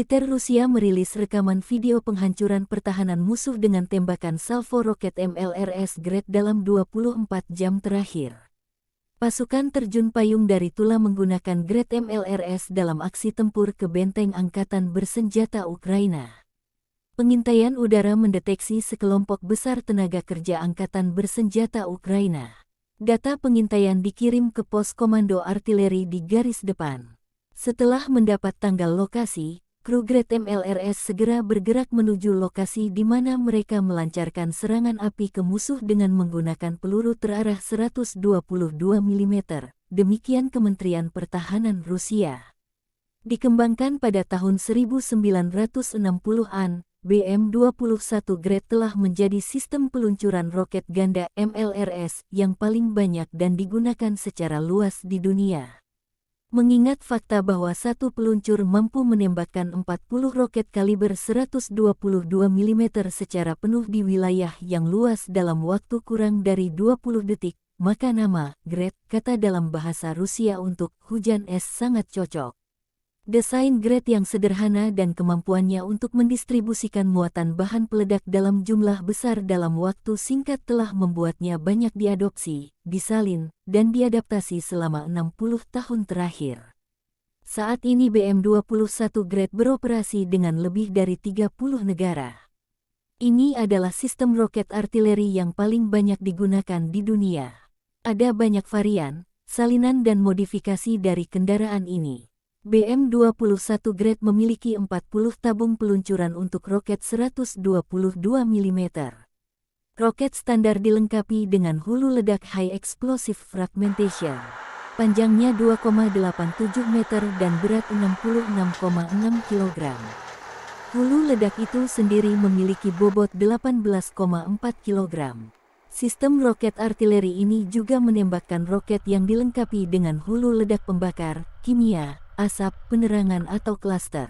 Militer Rusia merilis rekaman video penghancuran pertahanan musuh dengan tembakan salvo roket MLRS Grad dalam 24 jam terakhir. Pasukan terjun payung dari Tula menggunakan Grad MLRS dalam aksi tempur ke benteng angkatan bersenjata Ukraina. Pengintaian udara mendeteksi sekelompok besar tenaga kerja angkatan bersenjata Ukraina. Data pengintaian dikirim ke pos komando artileri di garis depan. Setelah mendapat tanggal lokasi, kru Grad MLRS segera bergerak menuju lokasi di mana mereka melancarkan serangan api ke musuh dengan menggunakan peluru terarah 122 mm, demikian Kementerian Pertahanan Rusia. Dikembangkan pada tahun 1960-an, BM-21 Grad telah menjadi sistem peluncuran roket ganda MLRS yang paling banyak dan digunakan secara luas di dunia. Mengingat fakta bahwa satu peluncur mampu menembakkan 40 roket kaliber 122 mm secara penuh di wilayah yang luas dalam waktu kurang dari 20 detik, maka nama Grad, kata dalam bahasa Rusia untuk hujan es, sangat cocok. Desain Grad yang sederhana dan kemampuannya untuk mendistribusikan muatan bahan peledak dalam jumlah besar dalam waktu singkat telah membuatnya banyak diadopsi, disalin, dan diadaptasi selama 60 tahun terakhir. Saat ini BM-21 Grad beroperasi dengan lebih dari 30 negara. Ini adalah sistem roket artileri yang paling banyak digunakan di dunia. Ada banyak varian, salinan dan modifikasi dari kendaraan ini. BM-21 Grad memiliki 40 tabung peluncuran untuk roket 122 mm. Roket standar dilengkapi dengan hulu ledak High Explosive Fragmentation. Panjangnya 2,87 meter dan berat 66,6 kg. Hulu ledak itu sendiri memiliki bobot 18,4 kg. Sistem roket artileri ini juga menembakkan roket yang dilengkapi dengan hulu ledak pembakar, kimia, asap, penerangan atau klaster.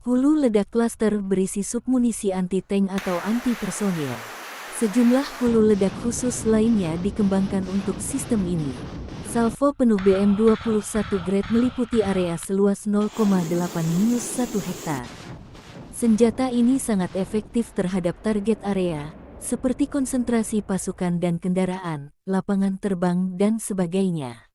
Hulu ledak klaster berisi submunisi anti-tank atau anti-personil. Sejumlah hulu ledak khusus lainnya dikembangkan untuk sistem ini. Salvo penuh BM-21 Grad meliputi area seluas 0,8-1 hektar. Senjata ini sangat efektif terhadap target area, seperti konsentrasi pasukan dan kendaraan, lapangan terbang, dan sebagainya.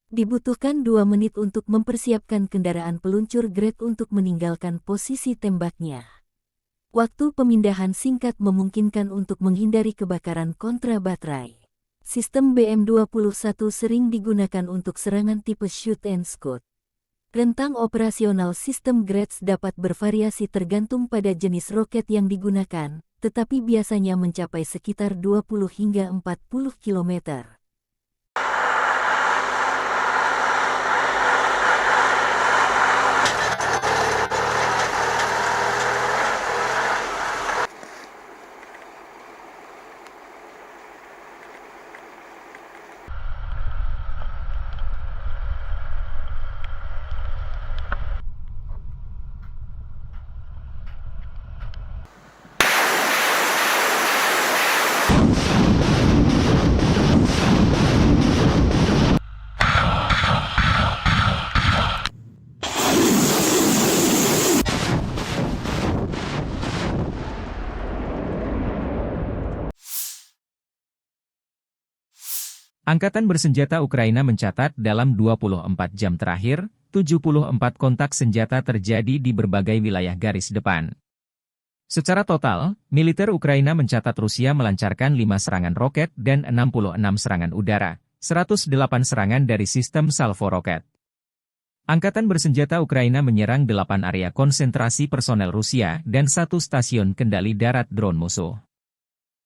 Dibutuhkan 2 menit untuk mempersiapkan kendaraan peluncur Grad untuk meninggalkan posisi tembaknya. Waktu pemindahan singkat memungkinkan untuk menghindari kebakaran kontra baterai. Sistem BM-21 sering digunakan untuk serangan tipe shoot and scoot. Rentang operasional sistem Grads dapat bervariasi tergantung pada jenis roket yang digunakan, tetapi biasanya mencapai sekitar 20 hingga 40 km. Angkatan bersenjata Ukraina mencatat dalam 24 jam terakhir, 74 kontak senjata terjadi di berbagai wilayah garis depan. Secara total, militer Ukraina mencatat Rusia melancarkan 5 serangan roket dan 66 serangan udara, 108 serangan dari sistem salvo roket. Angkatan bersenjata Ukraina menyerang 8 area konsentrasi personel Rusia dan 1 stasiun kendali darat drone musuh.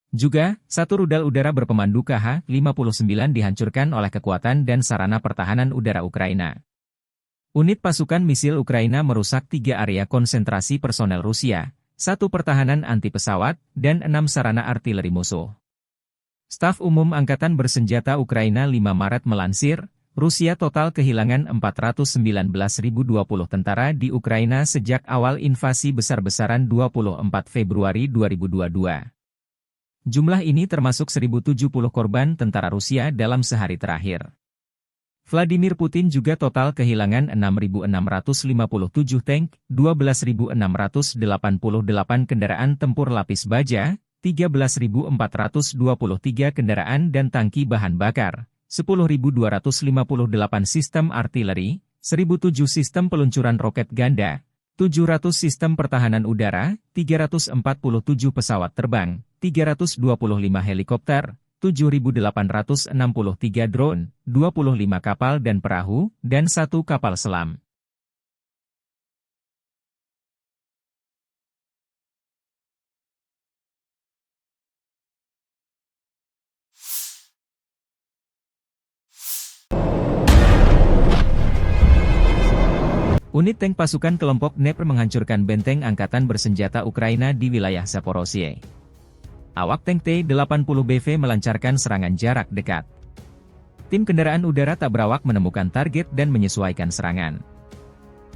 Juga, 1 rudal udara berpemandu Kh-59 dihancurkan oleh kekuatan dan sarana pertahanan udara Ukraina. Unit pasukan misil Ukraina merusak 3 area konsentrasi personel Rusia, 1 pertahanan anti-pesawat, dan 6 sarana artileri musuh. Staf Umum Angkatan Bersenjata Ukraina 5 Maret melansir, Rusia total kehilangan 419.020 tentara di Ukraina sejak awal invasi besar-besaran 24 Februari 2022. Jumlah ini termasuk 1.070 korban tentara Rusia dalam sehari terakhir. Vladimir Putin juga total kehilangan 6.657 tank, 12.688 kendaraan tempur lapis baja, 13.423 kendaraan dan tangki bahan bakar, 10.258 sistem artileri, 1.007 sistem peluncuran roket ganda, 700 sistem pertahanan udara, 347 pesawat terbang, 325 helikopter, 7.863 drone, 25 kapal dan perahu, dan 1 kapal selam. Unit tank pasukan kelompok Dnepr menghancurkan benteng angkatan bersenjata Ukraina di wilayah Zaporozhye. Awak tank T-80BV melancarkan serangan jarak dekat. Tim kendaraan udara tak berawak menemukan target dan menyesuaikan serangan.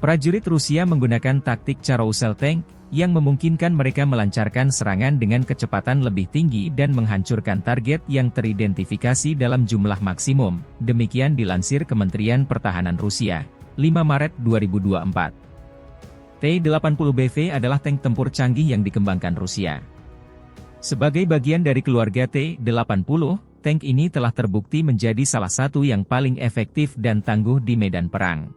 Prajurit Rusia menggunakan taktik carousel tank, yang memungkinkan mereka melancarkan serangan dengan kecepatan lebih tinggi dan menghancurkan target yang teridentifikasi dalam jumlah maksimum, demikian dilansir Kementerian Pertahanan Rusia, 5 Maret 2024. T-80BV adalah tank tempur canggih yang dikembangkan Rusia. Sebagai bagian dari keluarga T-80, tank ini telah terbukti menjadi salah satu yang paling efektif dan tangguh di medan perang.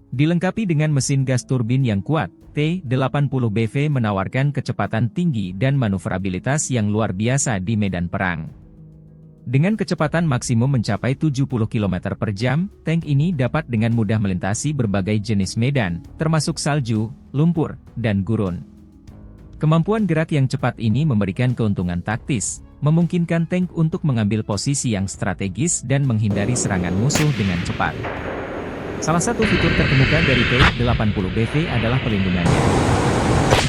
Dilengkapi dengan mesin gas turbin yang kuat, T-80BV menawarkan kecepatan tinggi dan manuverabilitas yang luar biasa di medan perang. Dengan kecepatan maksimum mencapai 70 km per jam, tank ini dapat dengan mudah melintasi berbagai jenis medan, termasuk salju, lumpur, dan gurun. Kemampuan gerak yang cepat ini memberikan keuntungan taktis, memungkinkan tank untuk mengambil posisi yang strategis dan menghindari serangan musuh dengan cepat. Salah satu fitur terkemuka dari T-80BV adalah pelindungannya.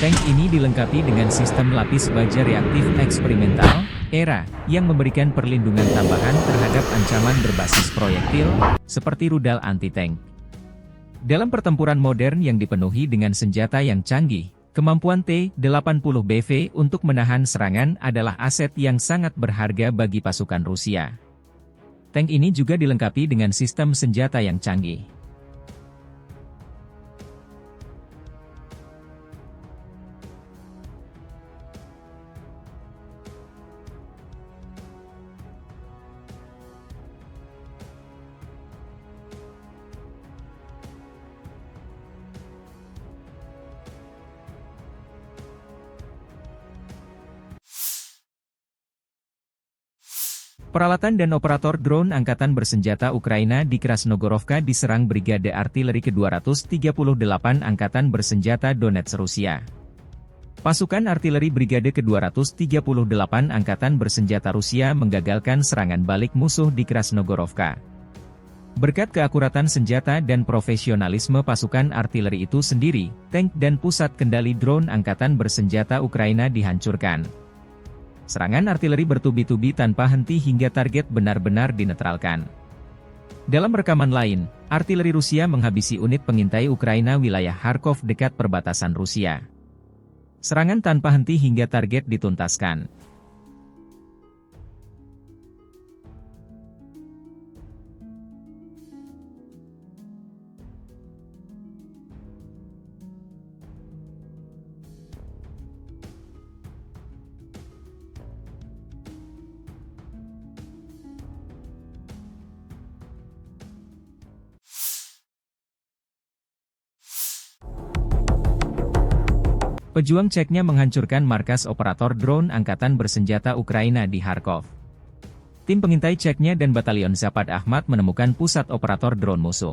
Tank ini dilengkapi dengan sistem lapis baja reaktif eksperimental, ERA, yang memberikan perlindungan tambahan terhadap ancaman berbasis proyektil, seperti rudal anti-tank. Dalam pertempuran modern yang dipenuhi dengan senjata yang canggih, kemampuan T-80BV untuk menahan serangan adalah aset yang sangat berharga bagi pasukan Rusia. Tank ini juga dilengkapi dengan sistem senjata yang canggih. Peralatan dan operator drone Angkatan Bersenjata Ukraina di Krasnogorovka diserang Brigade Artileri ke-238 Angkatan Bersenjata Donetsk, Rusia. Pasukan artileri Brigade ke-238 Angkatan Bersenjata Rusia menggagalkan serangan balik musuh di Krasnogorovka. Berkat keakuratan senjata dan profesionalisme pasukan artileri itu sendiri, tank dan pusat kendali drone Angkatan Bersenjata Ukraina dihancurkan. Serangan artileri bertubi-tubi tanpa henti hingga target benar-benar dinetralkan. Dalam rekaman lain, artileri Rusia menghabisi unit pengintai Ukraina wilayah Kharkov dekat perbatasan Rusia. Serangan tanpa henti hingga target dituntaskan. Pejuang Ceknya menghancurkan markas operator drone Angkatan Bersenjata Ukraina di Kharkov. Tim pengintai Ceknya dan Batalion Zapad Ahmad menemukan pusat operator drone musuh.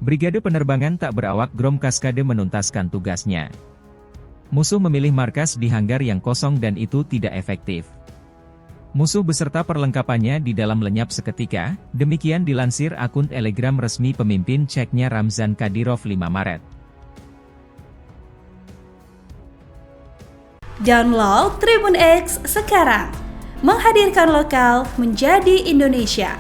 Brigade penerbangan tak berawak Grom Kaskade menuntaskan tugasnya. Musuh memilih markas di hanggar yang kosong dan itu tidak efektif. Musuh beserta perlengkapannya di dalam lenyap seketika, demikian dilansir akun Telegram resmi pemimpin Ceknya Ramzan Kadyrov 5 Maret. Download Tribun X sekarang, menghadirkan lokal menjadi Indonesia.